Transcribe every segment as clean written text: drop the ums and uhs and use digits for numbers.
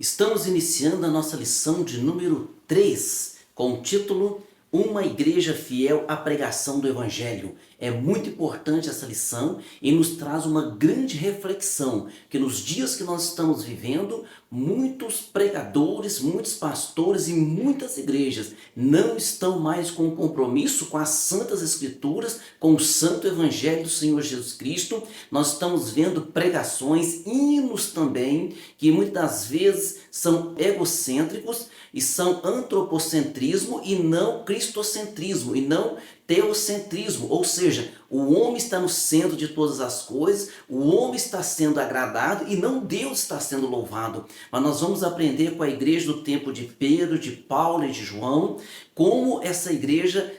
Estamos iniciando a nossa lição de número 3, com o título Uma Igreja Fiel à Pregação do Evangelho. É muito importante essa lição e nos traz uma grande reflexão, que nos dias que nós estamos vivendo, muitos pregadores, muitos pastores e muitas igrejas não estão mais com compromisso com as Santas Escrituras, com o Santo Evangelho do Senhor Jesus Cristo. Nós estamos vendo pregações, hinos também, que muitas das vezes são egocêntricos e são antropocentrismo e não cristocentrismo, e não teocentrismo, ou seja, o homem está no centro de todas as coisas, o homem está sendo agradado e não Deus está sendo louvado. Mas nós vamos aprender com a igreja do tempo de Pedro, de Paulo e de João, como essa igreja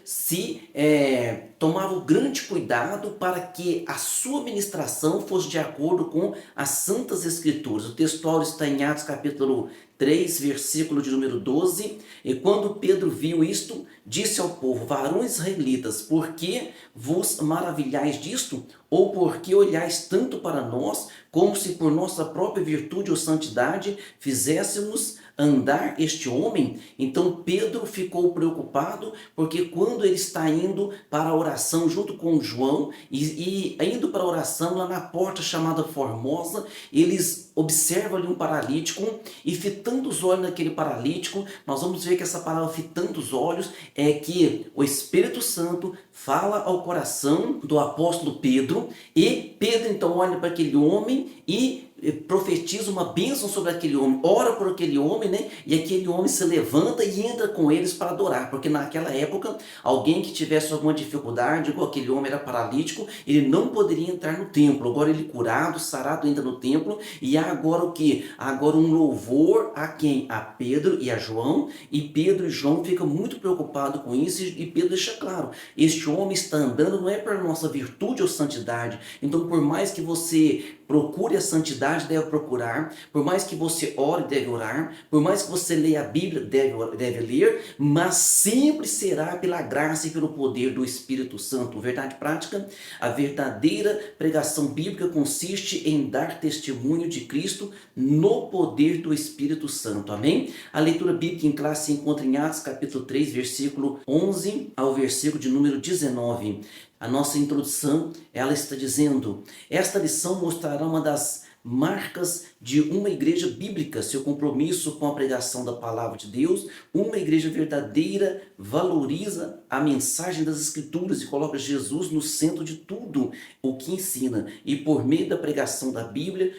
tomava um grande cuidado para que a sua ministração fosse de acordo com as Santas Escrituras. O textual está em Atos capítulo 3, versículo de número 12. E quando Pedro viu isto, disse ao povo: varões israelitas, por que vos maravilhais disto? Ou por que olhais tanto para nós, como se por nossa própria virtude ou santidade fizéssemos andar este homem? Então Pedro ficou preocupado, porque quando ele está indo para a oração junto com João, e indo para a oração lá na porta chamada Formosa, eles observam ali um paralítico, e fitando os olhos naquele paralítico, nós vamos ver que essa palavra fitando os olhos é que o Espírito Santo fala ao coração do apóstolo Pedro, e Pedro então olha para aquele homem e profetiza uma bênção sobre aquele homem, ora por aquele homem, né? E aquele homem se levanta e entra com eles para adorar, porque naquela época, alguém que tivesse alguma dificuldade, igual aquele homem era paralítico, ele não poderia entrar no templo. Agora ele curado, sarado, entra no templo, e há agora o que? Agora um louvor a quem? A Pedro e a João, e Pedro e João ficam muito preocupados com isso, e Pedro deixa claro, este homem está andando não é por nossa virtude ou santidade. Então, por mais que você procure a santidade, deve procurar, por mais que você ore, deve orar, por mais que você leia a Bíblia, deve ler, mas sempre será pela graça e pelo poder do Espírito Santo. Verdade prática: a verdadeira pregação bíblica consiste em dar testemunho de Cristo no poder do Espírito Santo. Amém? A leitura bíblica em classe se encontra em Atos capítulo 3, versículo 11 ao versículo de número 19. A nossa introdução, ela está dizendo: esta lição mostrará uma das marcas de uma igreja bíblica, seu compromisso com a pregação da palavra de Deus. Uma igreja verdadeira valoriza a mensagem das Escrituras e coloca Jesus no centro de tudo o que ensina. E por meio da pregação da Bíblia,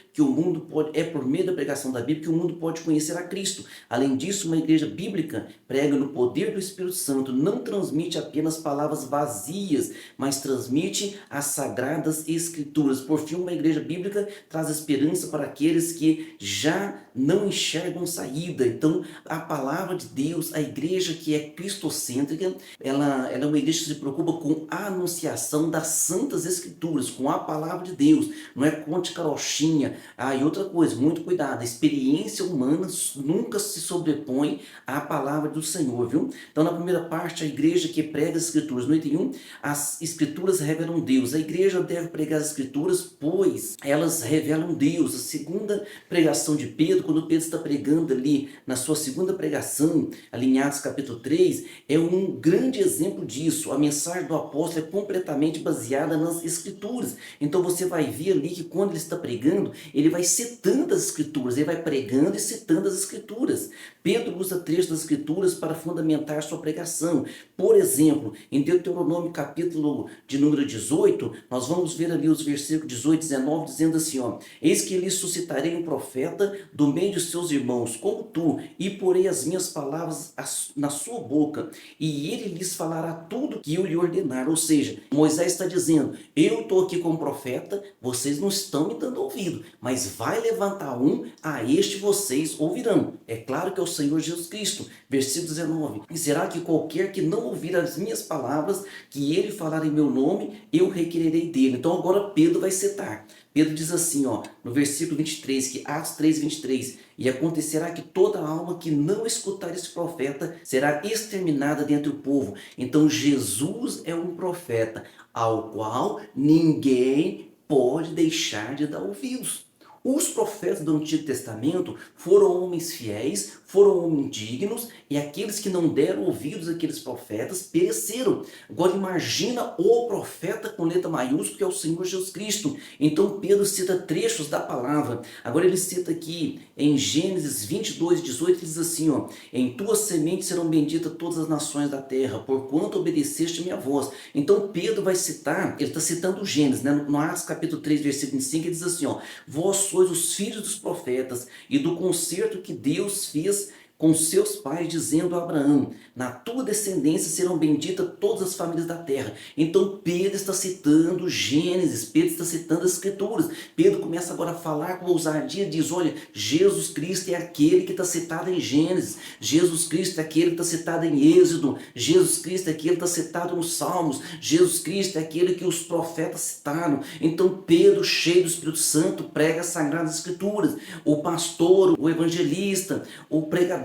por meio da pregação da Bíblia que o mundo pode conhecer a Cristo. Além disso, uma igreja bíblica prega no poder do Espírito Santo, não transmite apenas palavras vazias, mas transmite as sagradas Escrituras. Por fim, uma igreja bíblica traz esperança para aqueles que já não enxergam saída. Então, a palavra de Deus, a igreja que é cristocêntrica, ela é uma igreja que se preocupa com a anunciação das Santas Escrituras, com a palavra de Deus, não é conte carochinha. E outra coisa, muito cuidado, a experiência humana nunca se sobrepõe à palavra do Senhor, viu? Então, na primeira parte, a igreja que prega as Escrituras. No item 1, as Escrituras revelam Deus. A igreja deve pregar as Escrituras, pois elas revelam Deus. A segunda pregação de Pedro, quando Pedro está pregando ali na sua segunda pregação, ali em Atos capítulo 3, é um grande exemplo disso. A mensagem do apóstolo é completamente baseada nas Escrituras. Então você vai ver ali que quando ele está pregando, ele vai citando as Escrituras, ele vai pregando e citando as Escrituras. Pedro usa trechos das Escrituras para fundamentar sua pregação. Por exemplo, em Deuteronômio capítulo de número 18, nós vamos ver ali os versículos 18 e 19, dizendo assim, eis que lhe suscitarei um profeta do meio de seus irmãos, como tu, e porei as minhas palavras na sua boca, e ele lhes falará tudo que eu lhe ordenar. Ou seja, Moisés está dizendo, eu estou aqui como profeta, vocês não estão me dando ouvido, mas vai levantar um, a este vocês ouvirão. É claro que é o Senhor Jesus Cristo. Versículo 19, e será que qualquer que não ouvir as minhas palavras, que ele falar em meu nome, eu requererei dele. Então agora Pedro vai citar. Pedro diz assim, no versículo 23, que Atos 3, 23, e acontecerá que toda alma que não escutar esse profeta será exterminada dentre o povo. Então Jesus é um profeta ao qual ninguém pode deixar de dar ouvidos. Os profetas do Antigo Testamento foram homens fiéis, foram homens dignos, e aqueles que não deram ouvidos àqueles profetas pereceram. Agora imagina o profeta com letra maiúscula, que é o Senhor Jesus Cristo. Então Pedro cita trechos da palavra. Agora ele cita aqui em Gênesis 22:18, ele diz assim, ó: em tua semente serão benditas todas as nações da terra, porquanto obedeceste minha voz. Então Pedro vai citar, ele está citando Gênesis, né? No Atos capítulo 3, versículo 25, ele diz assim, ó: vós sois os filhos dos profetas e do concerto que Deus fez com seus pais, dizendo a Abraão: na tua descendência serão benditas todas as famílias da terra. Então Pedro está citando Gênesis, Pedro está citando as Escrituras. Pedro começa agora a falar com ousadia, diz: olha, Jesus Cristo é aquele que está citado em Gênesis, Jesus Cristo é aquele que está citado em Êxodo, Jesus Cristo é aquele que está citado nos Salmos, Jesus Cristo é aquele que os profetas citaram. Então Pedro, cheio do Espírito Santo, prega as Sagradas Escrituras. O pastor, o evangelista, o pregador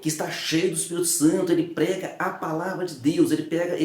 que está cheio do Espírito Santo, ele prega a palavra de Deus, ele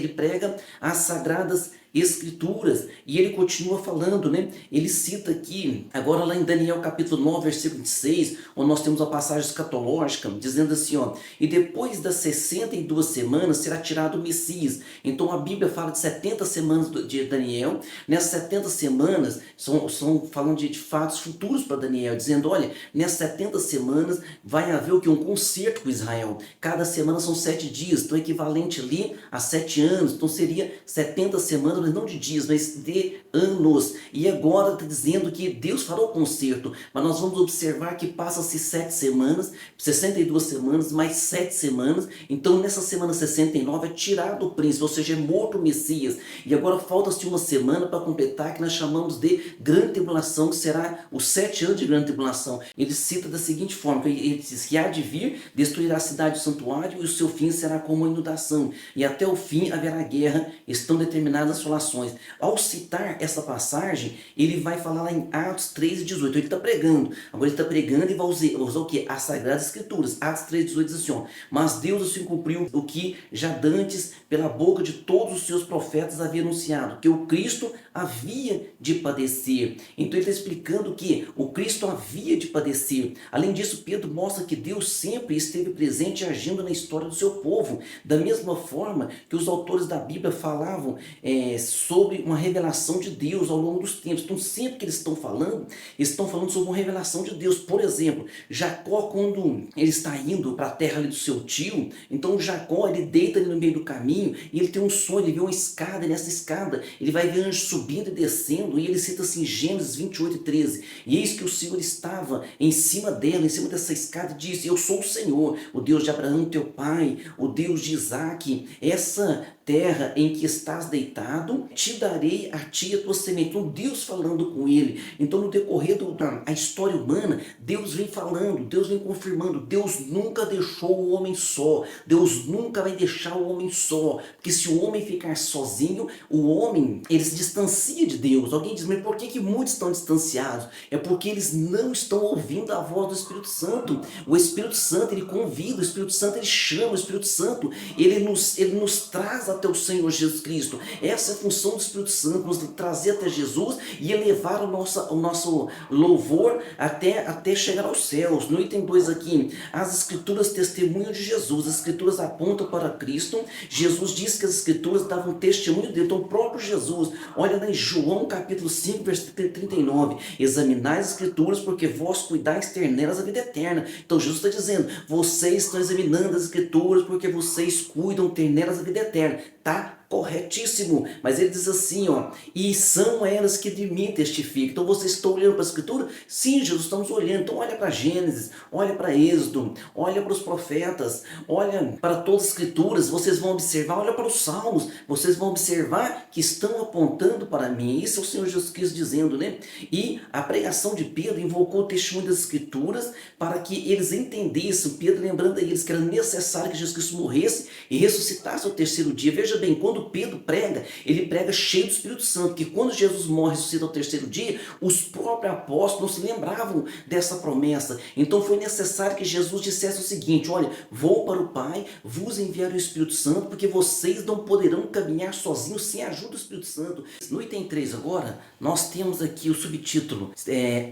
prega as Sagradas Escrituras. E ele continua falando, né? Ele cita aqui, agora lá em Daniel capítulo 9, versículo 26, onde nós temos a passagem escatológica, dizendo assim, ó: e depois das 62 semanas será tirado o Messias. Então a Bíblia fala de 70 semanas de Daniel. Nessas 70 semanas são falando de fatos futuros para Daniel, dizendo: olha, nessas 70 semanas vai haver o que? Um concerto com Israel. Cada semana são 7 dias, então equivalente ali a 7 anos. Então seria 70 semanas, não de dias, mas de anos. E agora está dizendo que Deus fará o concerto, mas nós vamos observar que passa-se 7 semanas, 62 semanas, mais 7 semanas. Então nessa semana 69 é tirado o príncipe, ou seja, é morto o Messias. E agora falta-se uma semana para completar, que nós chamamos de grande tribulação, que será os 7 anos de grande tribulação. Ele cita da seguinte forma, ele diz que há de vir, destruirá a cidade e o santuário, e o seu fim será como a inundação, e até o fim haverá guerra, estão determinadas as solações. Ao citar essa passagem, ele vai falar lá em Atos 3:18. Ele está pregando. Agora ele está pregando e vai usar o que? As Sagradas Escrituras. Atos 3:18 diz assim, ó: mas Deus assim cumpriu o que já dantes pela boca de todos os seus profetas havia anunciado, que o Cristo havia de padecer. Então ele está explicando que o Cristo havia de padecer. Além disso, Pedro mostra que Deus sempre esteve presente e agindo na história do seu povo, da mesma forma que os autores da Bíblia falavam sobre uma revelação de Deus ao longo dos tempos. Então sempre que eles estão falando sobre uma revelação de Deus. Por exemplo, Jacó, quando ele está indo para a terra ali do seu tio, então Jacó, ele deita ali no meio do caminho e ele tem um sonho, ele vê uma escada, e nessa escada ele vai ver anjos subindo e descendo, e ele cita assim Gênesis 28:13: e eis que o Senhor estava em cima dela, em cima dessa escada, e disse: eu sou o Senhor, o Deus de Abraão teu pai, o Deus de Isaque. Essa terra em que estás deitado, te darei a ti e a tua semente. Então Deus falando com ele. Então no decorrer da história humana, Deus vem falando, Deus vem confirmando. Deus nunca deixou o homem só, Deus nunca vai deixar o homem só, porque se o homem ficar sozinho, o homem, ele se distancia de Deus. Alguém diz: mas por que muitos estão distanciados? É porque eles não estão ouvindo a voz do Espírito Santo. O Espírito Santo, ele convida, o Espírito Santo, ele chama, o Espírito Santo, ele nos traz até o Senhor Jesus Cristo. Essa é a função do Espírito Santo, nos trazer até Jesus e elevar o nosso louvor até chegar aos céus. No item 2 aqui, as Escrituras testemunham de Jesus, as Escrituras apontam para Cristo. Jesus disse que as Escrituras davam testemunho dele. Então o próprio Jesus, olha lá em João capítulo 5, versículo 39, examinai as Escrituras, porque vós cuidais ter nelas a vida eterna. Então Jesus está dizendo: vocês estão examinando as Escrituras porque vocês cuidam ter nelas a vida eterna. Tá corretíssimo, mas ele diz assim, ó: e são elas que de mim testificam. Então vocês estão olhando para a Escritura? Sim, Jesus, estamos olhando. Então olha para Gênesis, olha para Êxodo, olha para os profetas, olha para todas as Escrituras, vocês vão observar, olha para os Salmos, vocês vão observar que estão apontando para mim. Isso é o Senhor Jesus Cristo dizendo, né? E a pregação de Pedro invocou o testemunho das Escrituras para que eles entendessem, Pedro lembrando a eles que era necessário que Jesus Cristo morresse e ressuscitasse ao terceiro dia. Veja bem, quando quando Pedro prega, ele prega cheio do Espírito Santo, que quando Jesus morre e ressuscita ao terceiro dia, os próprios apóstolos não se lembravam dessa promessa. Então foi necessário que Jesus dissesse o seguinte: olha, vou para o Pai, vos enviarei o Espírito Santo, porque vocês não poderão caminhar sozinhos sem a ajuda do Espírito Santo. No item 3 agora, nós temos aqui o subtítulo,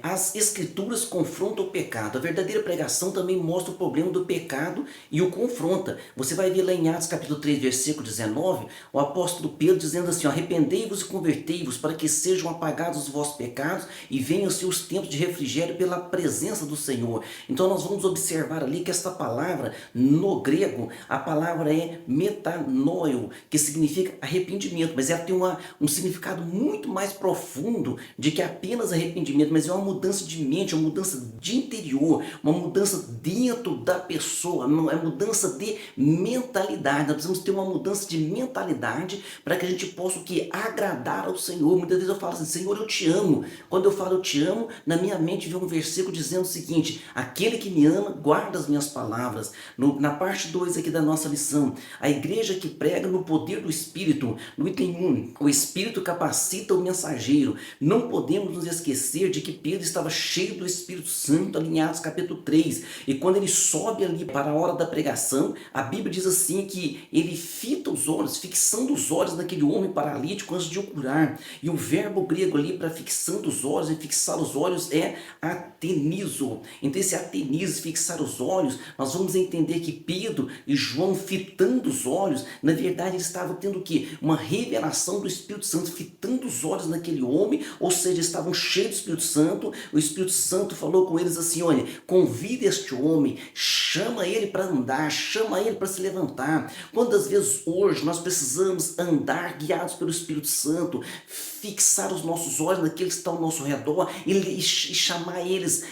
as Escrituras confrontam o pecado. A verdadeira pregação também mostra o problema do pecado e o confronta. Você vai ver lá em Atos capítulo 3, versículo 19, o apóstolo Pedro dizendo assim: arrependei-vos e convertei-vos para que sejam apagados os vossos pecados e venham-se os tempos de refrigério pela presença do Senhor. Então nós vamos observar ali que esta palavra, no grego, a palavra é metanoio, que significa arrependimento, mas ela tem um significado muito mais profundo de que apenas arrependimento, mas é uma mudança de mente, uma mudança de interior, uma mudança dentro da pessoa, é mudança de mentalidade. Nós precisamos ter uma mudança de mentalidade para que a gente possa o que? Agradar ao Senhor. Muitas vezes eu falo assim: Senhor, eu te amo. Quando eu falo eu te amo, na minha mente vem um versículo dizendo o seguinte: aquele que me ama guarda as minhas palavras. Na parte 2 aqui da nossa lição, a igreja que prega no poder do Espírito. No item 1, o Espírito capacita o mensageiro. Não podemos nos esquecer de que Pedro estava cheio do Espírito Santo, ali em Atos capítulo 3, e quando ele sobe ali para a hora da pregação, a Bíblia diz assim que ele fita os olhos, fixando os olhos naquele homem paralítico antes de o curar. E o verbo grego ali para fixando os olhos e fixar os olhos é atenizo. Então esse atenizo, fixar os olhos, nós vamos entender que Pedro e João, fitando os olhos, na verdade eles estavam tendo o quê? Uma revelação do Espírito Santo, fitando os olhos naquele homem, ou seja, estavam cheios do Espírito Santo. O Espírito Santo falou com eles assim: olha, convide este homem, chama ele para andar, chama ele para se levantar. Quantas vezes hoje nós precisamos andar guiados pelo Espírito Santo, fixar os nossos olhos naqueles que estão ao nosso redor e chamar eles,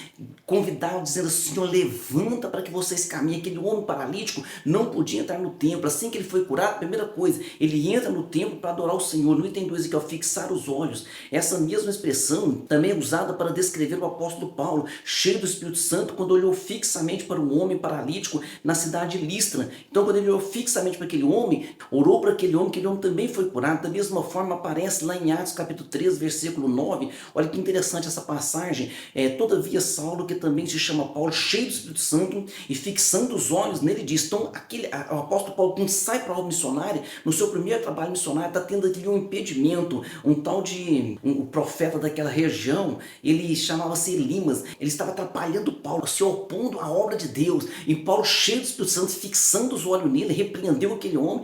convidá-los, dizendo assim: Senhor, levanta para que vocês caminhem. Aquele homem paralítico não podia entrar no templo. Assim que ele foi curado, a primeira coisa, ele entra no templo para adorar o Senhor. No item 2 aqui, ó, fixar os olhos. Essa mesma expressão também é usada para descrever o apóstolo Paulo, cheio do Espírito Santo, quando olhou fixamente para um homem paralítico na cidade de Listra. Então, quando ele olhou fixamente para aquele homem, orou para aquele homem também foi curado. Da mesma forma aparece lá em Atos capítulo 3, versículo 9. Olha que interessante essa passagem. Todavia Saulo, que também se chama Paulo, cheio do Espírito Santo, e fixando os olhos nele, diz. Então o apóstolo Paulo, quando sai para a obra missionária, no seu primeiro trabalho missionário, está tendo aqui um impedimento. O profeta daquela região, ele chamava-se Elimas, ele estava atrapalhando Paulo, se opondo à obra de Deus. E Paulo, cheio do Espírito Santo, fixando os olhos nele, repreendeu aquele homem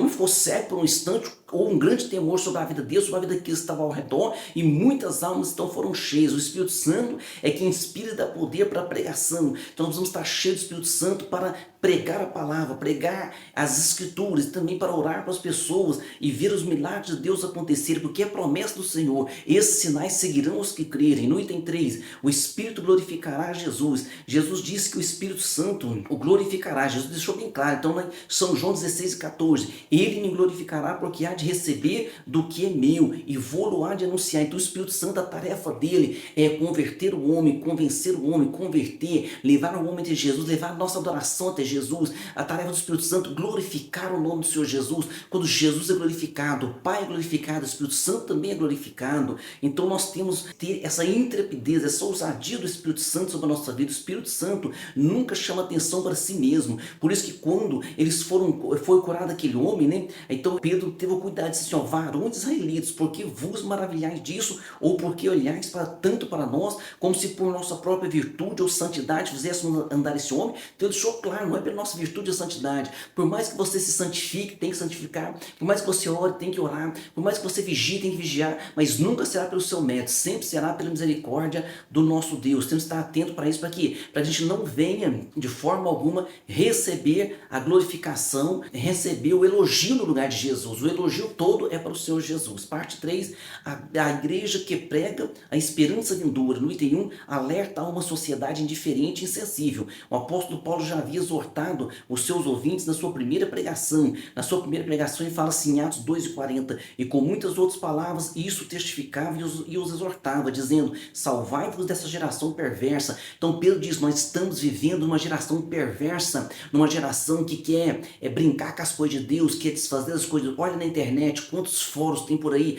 ficou cego por um instante. Houve um grande temor sobre a vida de Deus, sobre a vida daqueles que estavam ao redor, e muitas almas então foram cheias. O Espírito Santo é quem inspira e dá poder para a pregação. Então nós vamos estar cheios do Espírito Santo para pregar a palavra, pregar as Escrituras, e também para orar para as pessoas e ver os milagres de Deus acontecerem, porque é promessa do Senhor: esses sinais seguirão os que crerem. No item 3, o Espírito glorificará Jesus. Jesus disse que o Espírito Santo o glorificará. Jesus deixou bem claro. Então, né, São João 16:14, ele me glorificará porque há de receber do que é meu e vou-lo há de anunciar. Então o Espírito Santo, a tarefa dele é converter o homem, convencer o homem, converter, levar o homem até Jesus, levar a nossa adoração até Jesus. A tarefa do Espírito Santo, glorificar o nome do Senhor Jesus. Quando Jesus é glorificado, o Pai é glorificado, o Espírito Santo também é glorificado. Então nós temos que ter essa intrepidez, essa ousadia do Espírito Santo sobre a nossa vida. O Espírito Santo nunca chama atenção para si mesmo. Por isso que quando foi curado aquele homem, né? Então Pedro teve o cuidado de dizer assim: varões israelitas, porque vos maravilhais disso, ou porque olhais tanto para nós, como se por nossa própria virtude ou santidade fizéssemos andar esse homem. Então ele deixou claro: não é pela nossa virtude ou santidade. Por mais que você se santifique, tem que santificar. Por mais que você ore, tem que orar. Por mais que você vigie, tem que vigiar. Mas nunca será pelo seu mérito, sempre será pela misericórdia do nosso Deus. Temos que estar atento para isso, para quê? Para a gente não venha de forma alguma receber a glorificação, receber o elogio no lugar de Jesus. O elogio todo é para o Senhor Jesus. Parte 3, a igreja que prega a esperança vindoura. No item 1, alerta a uma sociedade indiferente e insensível. O apóstolo Paulo já havia exortado os seus ouvintes na sua primeira pregação. Na sua primeira pregação ele fala assim em Atos 2:40, e com muitas outras palavras isso testificava e os exortava, dizendo: salvai-vos dessa geração perversa. Então Pedro diz: nós estamos vivendo numa geração perversa, numa geração que quer brincar com as coisas de Deus, quer desfazer as coisas. Olha na internet, internet, quantos fóruns tem por aí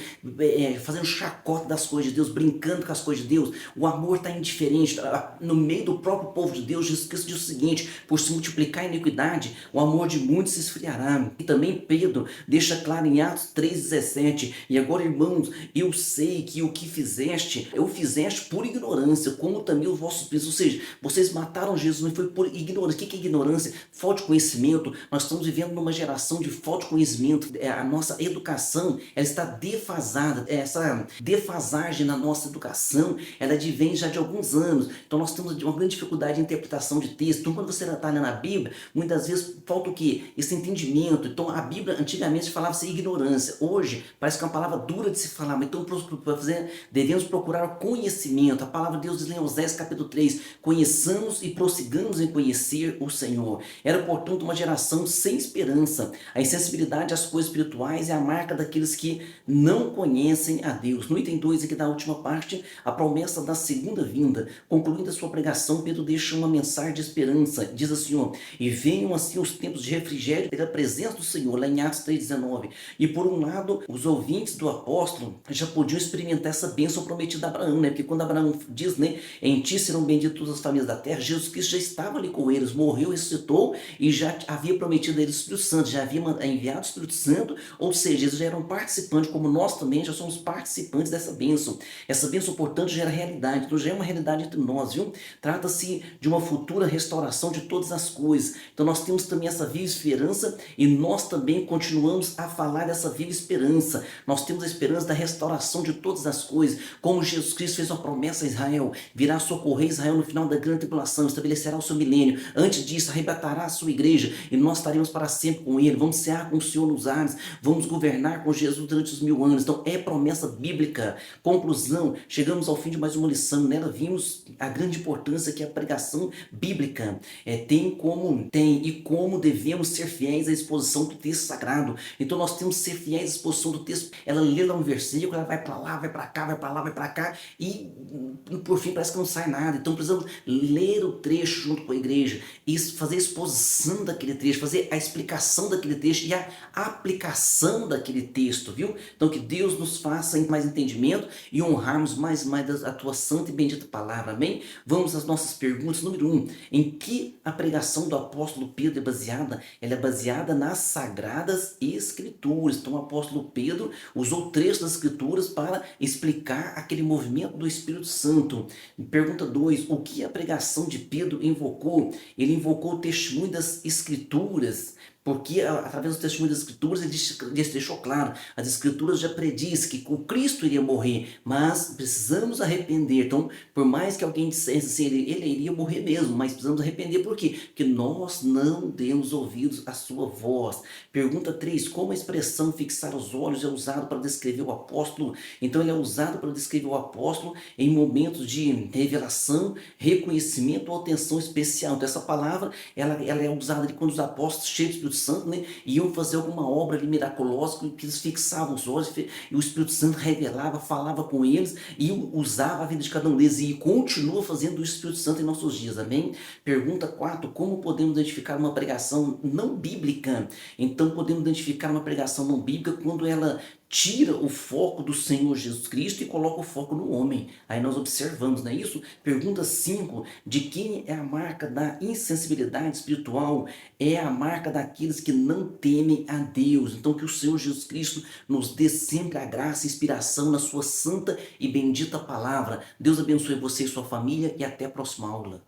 fazendo chacota das coisas de Deus, brincando com as coisas de Deus. O amor está indiferente. No meio do próprio povo de Deus, Jesus Cristo diz o seguinte: por se multiplicar a iniquidade, o amor de muitos se esfriará. E também Pedro deixa claro em Atos 3,17: e agora, irmãos, eu sei que o que fizeste, eu fizeste por ignorância, como também os vossos príncipes. Ou seja, vocês mataram Jesus, não foi por ignorância. O que é ignorância? Falta de conhecimento. Nós estamos vivendo numa geração de falta de conhecimento. A nossa educação, ela está defasada. Essa defasagem na nossa educação, ela vem já de alguns anos. Então nós temos uma grande dificuldade de interpretação de texto. Então quando você está lendo a Bíblia, muitas vezes falta o quê? Esse entendimento. Então a Bíblia antigamente falava-se ignorância. Hoje parece que é uma palavra dura de se falar, mas então devemos procurar conhecimento. A palavra de Deus diz em Oséias capítulo 3: conheçamos e prossigamos em conhecer o Senhor. Era, portanto, uma geração sem esperança. A insensibilidade às coisas espirituais é a marca daqueles que não conhecem a Deus. No item 2 aqui da última parte, a promessa da segunda vinda. Concluindo a sua pregação, Pedro deixa uma mensagem de esperança. Diz assim: ó, e venham assim os tempos de refrigério pela presença do Senhor, lá em Atos 3,19. E por um lado, os ouvintes do apóstolo já podiam experimentar essa bênção prometida a Abraão, né? Porque quando Abraão diz, né, em ti serão benditas todas as famílias da terra, Jesus Cristo já estava ali com eles, morreu, ressuscitou e já havia prometido a eles o Espírito Santo, já havia enviado o Espírito Santo, ou seja, eles já eram participantes, como nós também já somos participantes dessa bênção. Essa bênção, portanto, já era realidade, então já é uma realidade entre nós, viu? Trata-se de uma futura restauração de todas as coisas. Então nós temos também essa viva esperança e nós também continuamos a falar dessa viva esperança. Nós temos a esperança da restauração de todas as coisas, como Jesus Cristo fez uma promessa a Israel: virá socorrer Israel no final da grande tribulação, estabelecerá o seu milênio. Antes disso, arrebatará a sua igreja e nós estaremos para sempre com ele. Vamos cear com o Senhor nos ares, vamos governar com Jesus durante os 1000 anos. Então é promessa bíblica. Conclusão: chegamos ao fim de mais uma lição. Nela vimos a grande importância que a pregação bíblica tem e como devemos ser fiéis à exposição do texto sagrado. Então nós temos que ser fiéis à exposição do texto. Ela lê lá um versículo, ela vai para lá, vai para cá, vai para lá, vai para cá e por fim parece que não sai nada. Então precisamos ler o trecho junto com a igreja e fazer a exposição daquele trecho, fazer a explicação daquele texto e a aplicação daquele texto, viu? Então que Deus nos faça mais entendimento e honrarmos mais a tua santa e bendita palavra, amém? Vamos às nossas perguntas. Número 1, em que a pregação do apóstolo Pedro é baseada? Ela é baseada nas sagradas escrituras. Então o apóstolo Pedro usou trechos das escrituras para explicar aquele movimento do Espírito Santo. Pergunta 2, o que a pregação de Pedro invocou? Ele invocou o testemunho das escrituras, porque através do testemunho das escrituras ele deixou claro, as escrituras já prediz que o Cristo iria morrer, mas precisamos arrepender. Então, por mais que alguém dissesse assim, ele iria morrer mesmo, mas precisamos arrepender. Por quê? Porque nós não demos ouvidos à sua voz. Pergunta 3, como a expressão fixar os olhos é usado para descrever o apóstolo? Então ele é usado para descrever o apóstolo em momentos de revelação, reconhecimento ou atenção especial. Então essa palavra ela é usada quando os apóstolos cheios do Espírito Santo, né, iam fazer alguma obra ali miraculosa, que eles fixavam os olhos e o Espírito Santo revelava, falava com eles e usava a vida de cada um deles, e continua fazendo o Espírito Santo em nossos dias, amém? Pergunta 4, como podemos identificar uma pregação não bíblica? Então podemos identificar uma pregação não bíblica quando ela tira o foco do Senhor Jesus Cristo e coloca o foco no homem. Aí nós observamos, não é isso? Pergunta 5, de quem é a marca da insensibilidade espiritual? É a marca daqueles que não temem a Deus. Então que o Senhor Jesus Cristo nos dê sempre a graça e inspiração na sua santa e bendita palavra. Deus abençoe você e sua família e até a próxima aula.